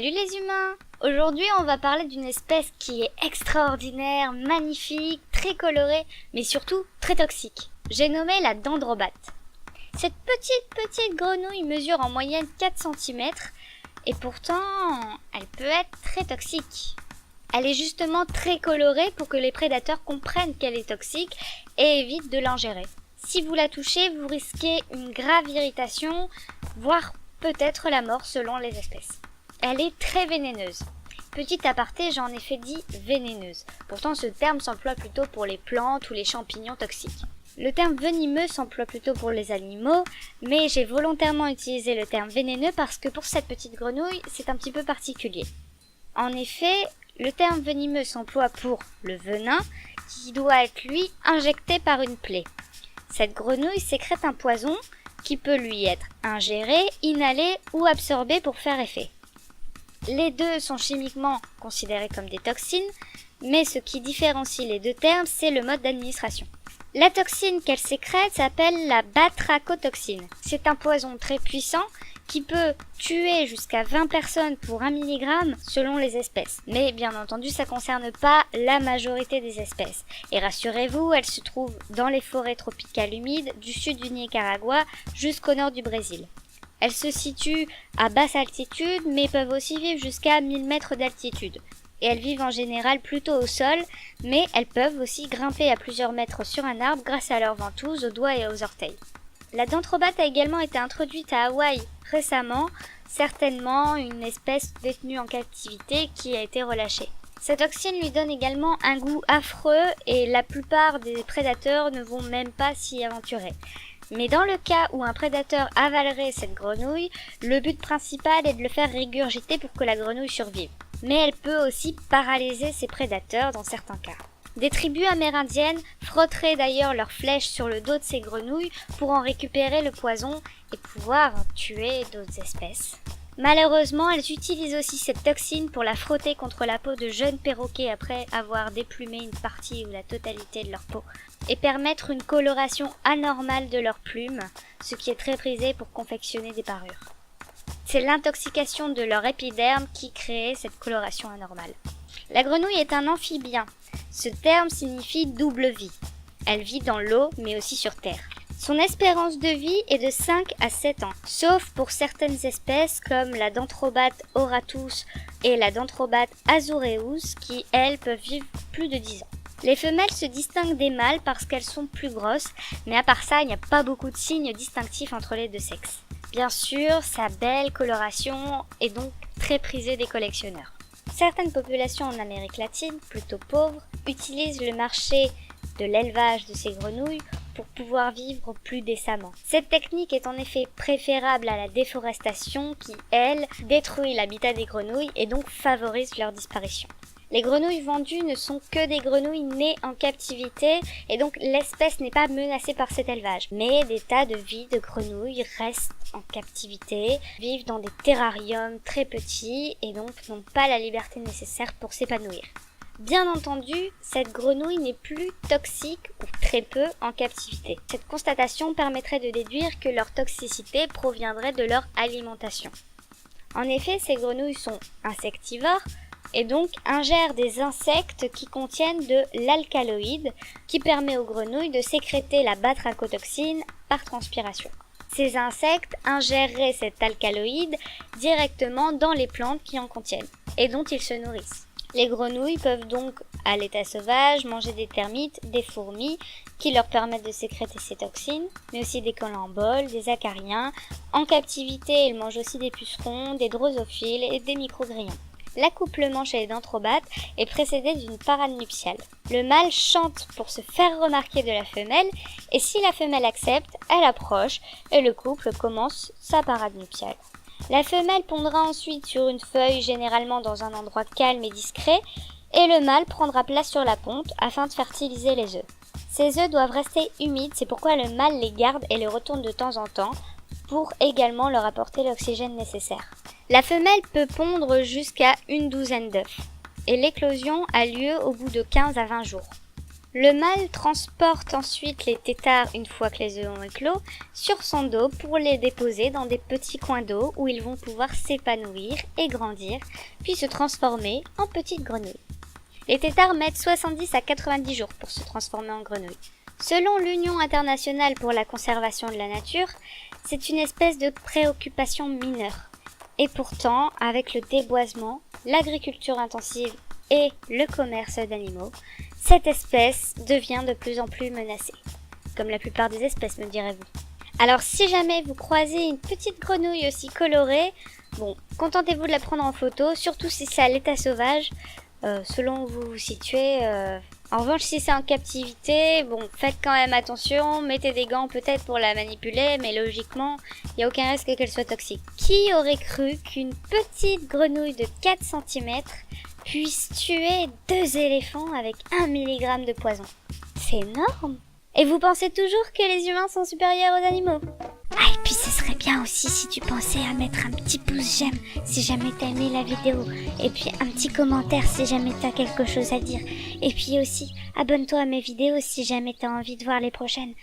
Salut les humains! Aujourd'hui, on va parler d'une espèce qui est extraordinaire, magnifique, très colorée, mais surtout très toxique. J'ai nommé la dendrobate. Cette petite grenouille mesure en moyenne 4 cm et pourtant, elle peut être très toxique. Elle est justement très colorée pour que les prédateurs comprennent qu'elle est toxique et évitent de l'ingérer. Si vous la touchez, vous risquez une grave irritation, voire peut-être la mort selon les espèces. Elle est très vénéneuse. Petit aparté, j'en ai fait dit vénéneuse. Pourtant, ce terme s'emploie plutôt pour les plantes ou les champignons toxiques. Le terme venimeux s'emploie plutôt pour les animaux, mais j'ai volontairement utilisé le terme vénéneux parce que pour cette petite grenouille, c'est un petit peu particulier. En effet, le terme venimeux s'emploie pour le venin, qui doit être lui injecté par une plaie. Cette grenouille sécrète un poison qui peut lui être ingéré, inhalé ou absorbé pour faire effet. Les deux sont chimiquement considérés comme des toxines, mais ce qui différencie les deux termes, c'est le mode d'administration. La toxine qu'elle sécrète s'appelle la batrachotoxine. C'est un poison très puissant qui peut tuer jusqu'à 20 personnes pour 1 mg selon les espèces. Mais bien entendu, ça ne concerne pas la majorité des espèces. Et rassurez-vous, elle se trouve dans les forêts tropicales humides du sud du Nicaragua jusqu'au nord du Brésil. Elles se situent à basse altitude, mais peuvent aussi vivre jusqu'à 1000 mètres d'altitude. Et elles vivent en général plutôt au sol, mais elles peuvent aussi grimper à plusieurs mètres sur un arbre grâce à leurs ventouses aux doigts et aux orteils. La dendrobate a également été introduite à Hawaï récemment, certainement une espèce détenue en captivité qui a été relâchée. Cette toxine lui donne également un goût affreux et la plupart des prédateurs ne vont même pas s'y aventurer. Mais dans le cas où un prédateur avalerait cette grenouille, le but principal est de le faire régurgiter pour que la grenouille survive. Mais elle peut aussi paralyser ses prédateurs dans certains cas. Des tribus amérindiennes frotteraient d'ailleurs leurs flèches sur le dos de ces grenouilles pour en récupérer le poison et pouvoir tuer d'autres espèces. Malheureusement, elles utilisent aussi cette toxine pour la frotter contre la peau de jeunes perroquets après avoir déplumé une partie ou la totalité de leur peau et permettre une coloration anormale de leurs plumes, ce qui est très prisé pour confectionner des parures. C'est l'intoxication de leur épiderme qui crée cette coloration anormale. La grenouille est un amphibien. Ce terme signifie double vie. Elle vit dans l'eau mais aussi sur terre. Son espérance de vie est de 5 à 7 ans, sauf pour certaines espèces comme la dendrobate auratus et la dendrobate azureus qui, elles, peuvent vivre plus de 10 ans. Les femelles se distinguent des mâles parce qu'elles sont plus grosses, mais à part ça, il n'y a pas beaucoup de signes distinctifs entre les deux sexes. Bien sûr, sa belle coloration est donc très prisée des collectionneurs. Certaines populations en Amérique latine, plutôt pauvres, utilisent le marché de l'élevage de ces grenouilles pour pouvoir vivre plus décemment. Cette technique est en effet préférable à la déforestation qui, elle, détruit l'habitat des grenouilles et donc favorise leur disparition. Les grenouilles vendues ne sont que des grenouilles nées en captivité et donc l'espèce n'est pas menacée par cet élevage. Mais des tas de vies de grenouilles restent en captivité, vivent dans des terrariums très petits et donc n'ont pas la liberté nécessaire pour s'épanouir. Bien entendu, cette grenouille n'est plus toxique ou très peu en captivité. Cette constatation permettrait de déduire que leur toxicité proviendrait de leur alimentation. En effet, ces grenouilles sont insectivores et donc ingèrent des insectes qui contiennent de l'alcaloïde qui permet aux grenouilles de sécréter la batrachotoxine par transpiration. Ces insectes ingéreraient cet alcaloïde directement dans les plantes qui en contiennent et dont ils se nourrissent. Les grenouilles peuvent donc, à l'état sauvage, manger des termites, des fourmis, qui leur permettent de sécréter ces toxines, mais aussi des collemboles, des acariens. En captivité, ils mangent aussi des pucerons, des drosophiles et des microgrillons. L'accouplement chez les dendrobates est précédé d'une parade nuptiale. Le mâle chante pour se faire remarquer de la femelle, et si la femelle accepte, elle approche, et le couple commence sa parade nuptiale. La femelle pondra ensuite sur une feuille, généralement dans un endroit calme et discret, et le mâle prendra place sur la ponte afin de fertiliser les œufs. Ces œufs doivent rester humides, c'est pourquoi le mâle les garde et les retourne de temps en temps, pour également leur apporter l'oxygène nécessaire. La femelle peut pondre jusqu'à une douzaine d'œufs, et l'éclosion a lieu au bout de 15 à 20 jours. Le mâle transporte ensuite les têtards une fois que les œufs ont éclos sur son dos pour les déposer dans des petits coins d'eau où ils vont pouvoir s'épanouir et grandir, puis se transformer en petites grenouilles. Les têtards mettent 70 à 90 jours pour se transformer en grenouilles. Selon l'Union internationale pour la conservation de la nature, c'est une espèce de préoccupation mineure. Et pourtant, avec le déboisement, l'agriculture intensive et le commerce d'animaux, cette espèce devient de plus en plus menacée. Comme la plupart des espèces, me direz-vous. Alors si jamais vous croisez une petite grenouille aussi colorée, bon, contentez-vous de la prendre en photo, surtout si c'est à l'état sauvage, selon où vous vous situez. En revanche, si c'est en captivité, bon, faites quand même attention, mettez des gants peut-être pour la manipuler, mais logiquement, il n'y a aucun risque qu'elle soit toxique. Qui aurait cru qu'une petite grenouille de 4 cm puisse tuer 2 éléphants avec 1 mg de poison? C'est énorme! Et vous pensez toujours que les humains sont supérieurs aux animaux? Ah, et puis ce serait bien aussi si tu pensais à mettre un petit pouce j'aime si jamais t'as aimé la vidéo. Et puis un petit commentaire si jamais t'as quelque chose à dire. Et puis aussi, abonne-toi à mes vidéos si jamais t'as envie de voir les prochaines.